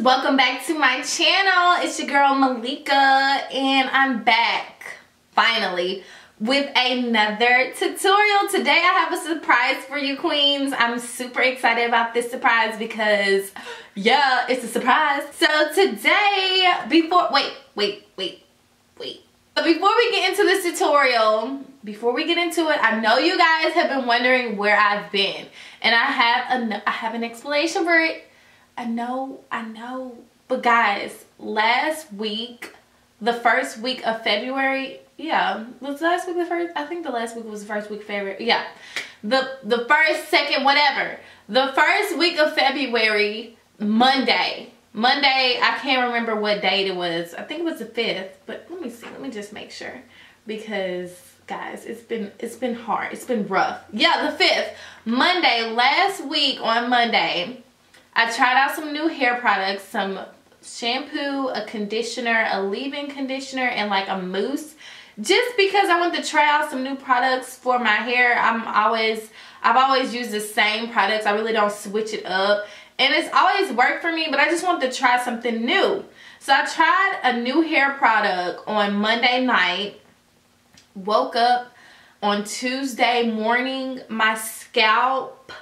welcome back to my channel. It's your girl Malika, and I'm back finally with another tutorial. Today I have a surprise for you queens. I'm super excited about this surprise because yeah, it's a surprise. So today, before we get into this tutorial, before we get into it, I know you guys have been wondering where I've been, and I have an explanation for it. I know, but guys, last week, the first week of February, yeah, was last week the first? I think the last week was the first week of February. Yeah, the first, second, whatever. The first week of February, Monday, I can't remember what date it was. I think it was the 5th, but let me see. Let me just make sure, because guys, it's been hard. It's been rough. Yeah, the 5th, Monday, last week on Monday, I tried out some new hair products, some shampoo, a conditioner, a leave-in conditioner, and like a mousse. Just because I wanted to try out some new products for my hair. I've always used the same products. I really don't switch it up. And it's always worked for me, but I just wanted to try something new. So I tried a new hair product on Monday night. Woke up on Tuesday morning. My scalp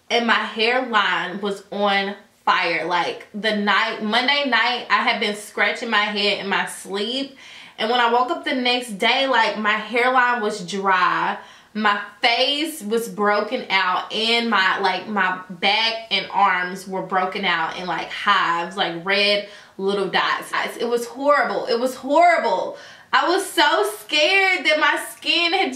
and my hairline was on fire. Like Monday night, I had been scratching my head in my sleep. And when I woke up the next day, like my hairline was dry. My face was broken out, and my back and arms were broken out in like hives, like red little dots. It was horrible. It was horrible. I was so scared that my skin had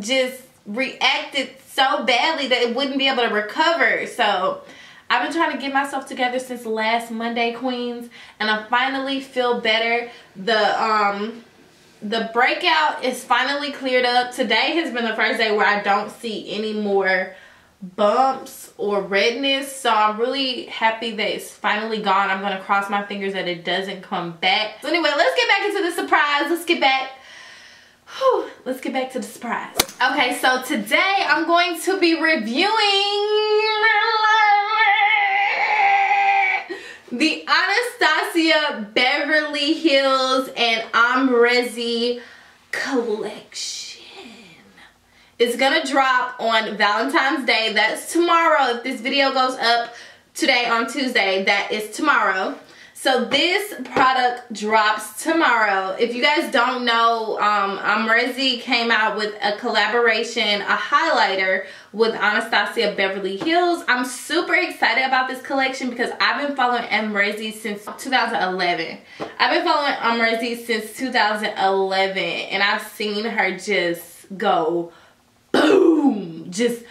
just reacted so badly that it wouldn't be able to recover. So I've been trying to get myself together since last Monday, queens, and I finally feel better. The breakout is finally cleared up. Today has been the first day where I don't see any more bumps or redness, so I'm really happy that it's finally gone. I'm gonna cross my fingers that it doesn't come back. So anyway, let's get back into the surprise. Let's get back to the surprise. Okay, so today I'm going to be reviewing the Anastasia Beverlyhills and Amrezy collection. It's gonna drop on Valentine's Day. That's tomorrow. If this video goes up today on Tuesday, that is tomorrow. So this product drops tomorrow. If you guys don't know, Amrezy came out with a collaboration, a highlighter with Anastasia Beverlyhills. I'm super excited about this collection because I've been following Amrezy since 2011. I've been following Amrezy since 2011, and I've seen her just go boom, just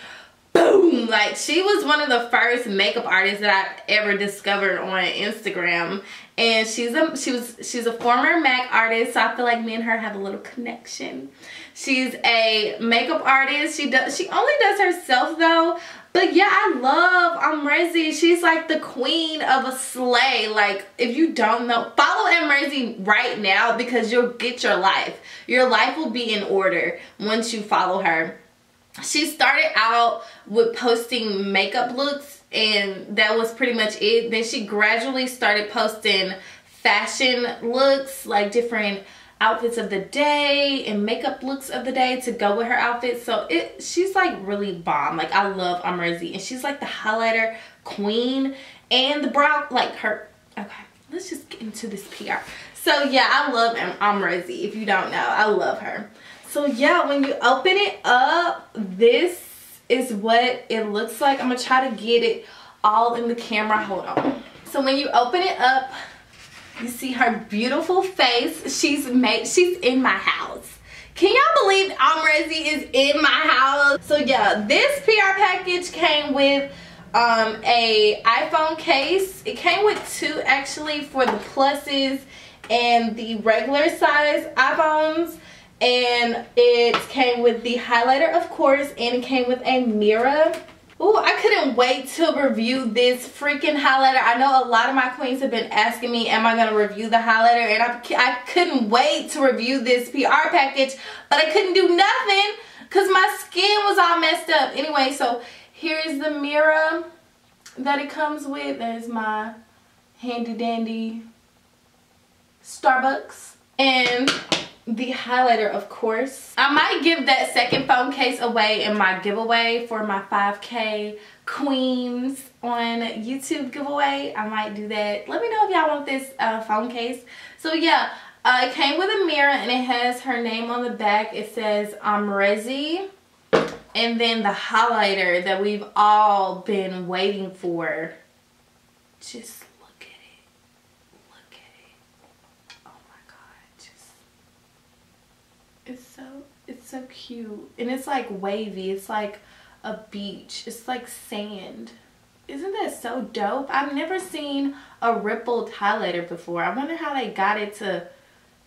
boom. Like, she was one of the first makeup artists that I've ever discovered on Instagram, and she's a former MAC artist, so I feel like me and her have a little connection. She's a makeup artist. She only does herself though, but yeah, I love Amrezy. She's like the queen of a slay. Like, if you don't know, follow Amrezy right now because you'll get your life. Your life will be in order once you follow her. She started out with posting makeup looks, and that was pretty much it. Then she gradually started posting fashion looks, like different outfits of the day and makeup looks of the day to go with her outfits. So she's like really bomb. Like, I love Amrezy, and she's like the highlighter queen and the brow, like her. Okay, let's just get into this PR. So yeah, I love Amrezy. If you don't know, I love her. So yeah, when you open it up, this is what it looks like. I'm gonna try to get it all in the camera. Hold on. So when you open it up, you see her beautiful face. She's in my house. Can y'all believe Amrezy is in my house? So yeah, this PR package came with a iPhone case. It came with two actually, for the pluses and the regular size iPhones. And it came with the highlighter, of course, and it came with a mirror. Ooh, I couldn't wait to review this freaking highlighter. I know a lot of my queens have been asking me, am I going to review the highlighter? And I couldn't wait to review this PR package, but I couldn't do nothing because my skin was all messed up. Anyway, so here's the mirror that it comes with. There's my handy dandy Starbucks. And the highlighter, of course. I might give that second phone case away in my giveaway for my 5K Queens on YouTube giveaway. I might do that. Let me know if y'all want this phone case. So yeah, it came with a mirror and it has her name on the back. It says Amrezy. And then the highlighter that we've all been waiting for. Just look at it. Look at it. Oh my god. Just, it's so cute. And it's like wavy. It's like a beach. It's like sand. Isn't that so dope? I've never seen a rippled highlighter before. I wonder how they got it to.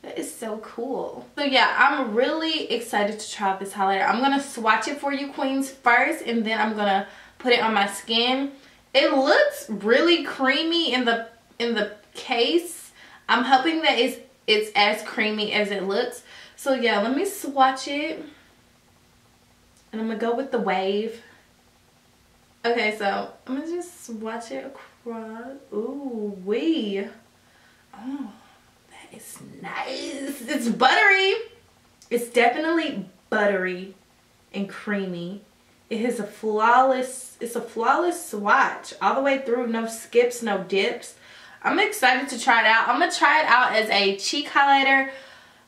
That is so cool. So yeah, I'm really excited to try out this highlighter. I'm gonna swatch it for you queens first, and then I'm gonna put it on my skin. It looks really creamy in the case. I'm hoping that it's as creamy as it looks. So yeah, let me swatch it. And I'm gonna go with the wave. Okay, so I'm gonna just swatch it across. Ooh, wee. Oh, that is nice. It's buttery. It's definitely buttery and creamy. It has it's a flawless swatch all the way through. No skips, no dips. I'm excited to try it out. I'm gonna try it out as a cheek highlighter,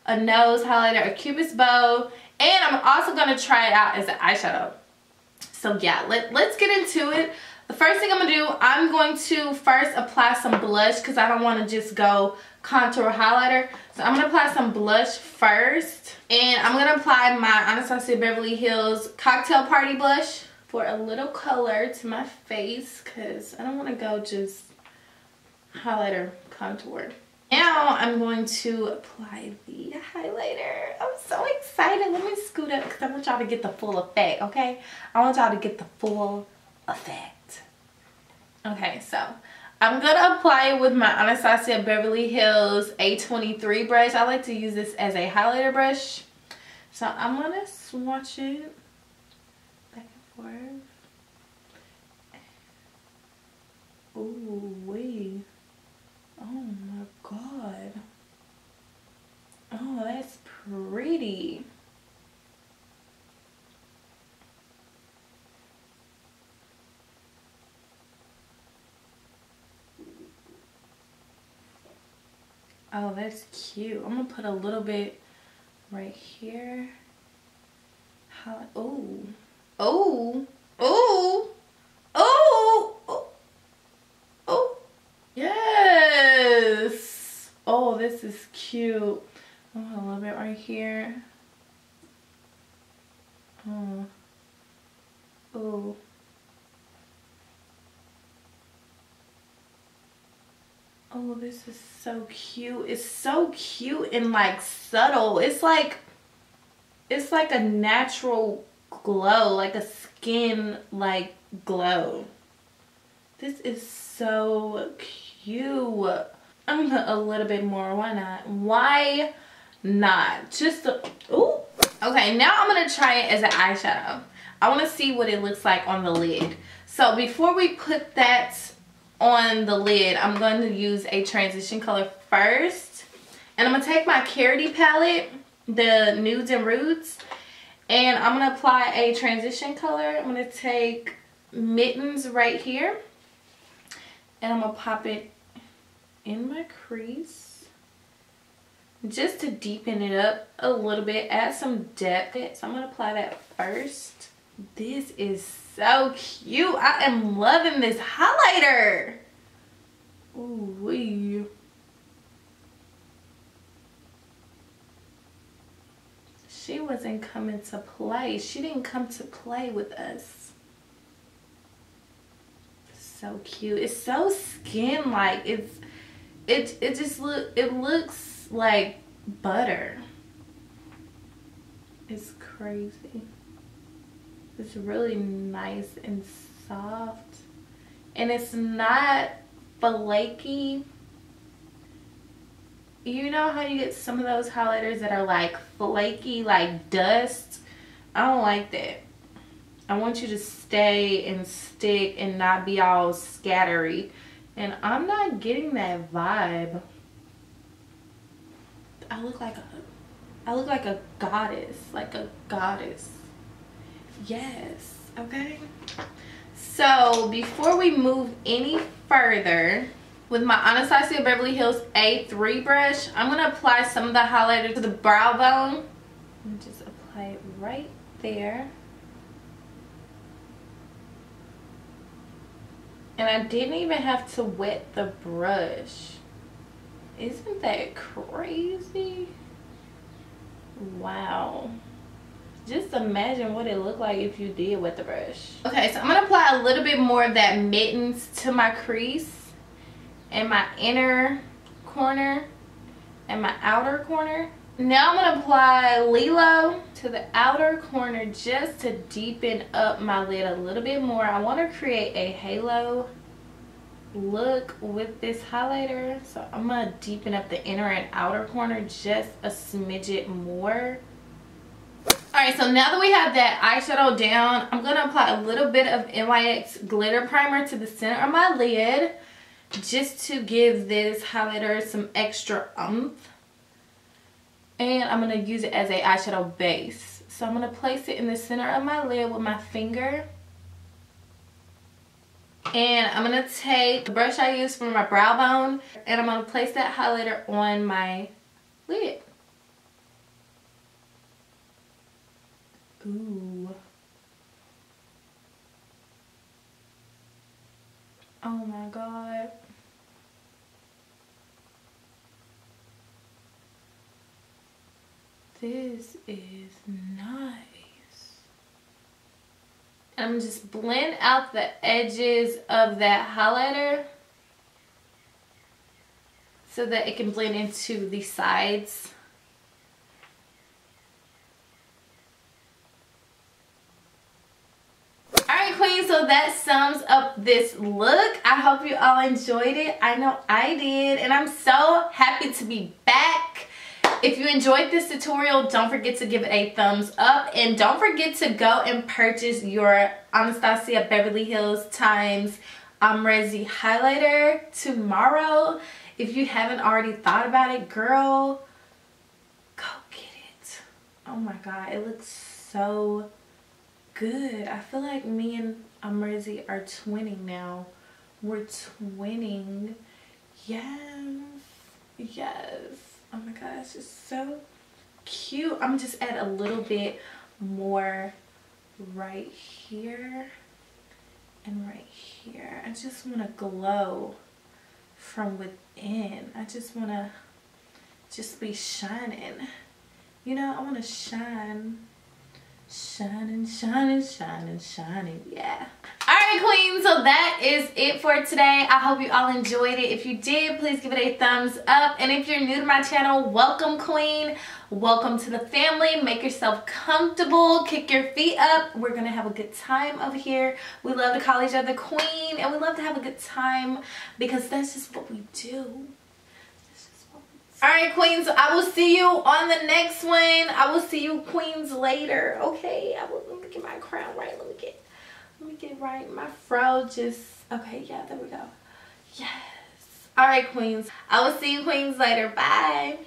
a nose highlighter, a cupid's bow, and I'm also gonna try it out as an eyeshadow. So yeah, let's get into it. The first thing I'm gonna do, I'm going to first apply some blush because I don't want to just go contour highlighter. So I'm gonna apply some blush first, and I'm gonna apply my Anastasia Beverly Hills Cocktail Party blush for a little color to my face because I don't want to go just highlighter contour. Now I'm going to apply the highlighter. I'm so excited. Let me scoot up because I want y'all to get the full effect, okay? I want y'all to get the full effect. Okay, so I'm going to apply it with my Anastasia Beverly Hills A23 brush. I like to use this as a highlighter brush. So I'm going to swatch it back and forth. Ooh, wee. Oh my god. Oh, that's pretty. Oh, that's cute. I'm gonna put a little bit right here. How? Oh. Oh. Oh. Oh. Oh. Oh. Yes. Oh, this is cute. Oh, a little bit right here. Oh. Oh. Oh, this is so cute. It's so cute and like subtle. It's like a natural glow, like a skin like glow. This is so cute. I'm gonna a little bit more. Why not? Why not? Just a, ooh. Okay, now I'm gonna try it as an eyeshadow. I want to see what it looks like on the lid. So before we put that on the lid, I'm going to use a transition color first. And I'm going to take my Carity palette, the Nudes and Roots, and I'm going to apply a transition color. I'm going to take Mittens right here, and I'm going to pop it in my crease just to deepen it up a little bit, add some depth. So I'm going to apply that first. This is so cute. I am loving this highlighter. Ooh wee. She wasn't coming to play. She didn't come to play with us. So cute. It's so skin-like. It looks like butter. It's crazy. It's really nice and soft, and it's not flaky. You know how you get some of those highlighters that are like flaky, like dust? I don't like that. I want you to stay and stick and not be all scattery. And I'm not getting that vibe. I look like a goddess. Like a goddess. Yes. Okay. So before we move any further, with my Anastasia Beverly Hills A3 brush, I'm going to apply some of the highlighter to the brow bone. And just apply it right there. And I didn't even have to wet the brush. Isn't that crazy? Wow. Just imagine what it looked like if you did wet the brush. Okay, so I'm going to apply a little bit more of that mittens to my crease and my inner corner and my outer corner. Now I'm going to apply Lilo to the outer corner just to deepen up my lid a little bit more. I want to create a halo look with this highlighter. So I'm going to deepen up the inner and outer corner just a smidget more. Alright, so now that we have that eyeshadow down, I'm going to apply a little bit of NYX Glitter Primer to the center of my lid, just to give this highlighter some extra oomph. And I'm going to use it as an eyeshadow base. So I'm going to place it in the center of my lid with my finger. And I'm going to take the brush I used for my brow bone, and I'm going to place that highlighter on my lid. Ooh. Oh my god. This is nice. And I'm just blend out the edges of that highlighter so that it can blend into the sides. Alright, queens, so that sums up this look. I hope you all enjoyed it. I know I did, and I'm so happy to be back. If you enjoyed this tutorial, don't forget to give it a thumbs up, and don't forget to go and purchase your Anastasia Beverly Hills x Amrezy highlighter tomorrow. If you haven't already thought about it, girl, go get it. Oh my god, it looks so good. I feel like me and Amrezy are twinning now. We're twinning. Yes. Yes. Oh my god, it's just so cute. I'm just add a little bit more right here and right here. I just want to glow from within. I just want to just be shining. You know, I want to shine. Shining, shining, shining, shining, yeah. Alright, queens, so that is it for today. I hope you all enjoyed it. If you did, please give it a thumbs up. And if you're new to my channel, welcome, queen. Welcome to the family. Make yourself comfortable. Kick your feet up. We're going to have a good time over here. We love to call each other queen, and we love to have a good time because that's just what we do. Alright, queens, I will see you on the next one. I will see you, queens, later. Okay, let me get my crown right. Let me get it right. My fro just, okay, yeah, there we go. Yes. Alright, queens, I will see you, queens, later. Bye.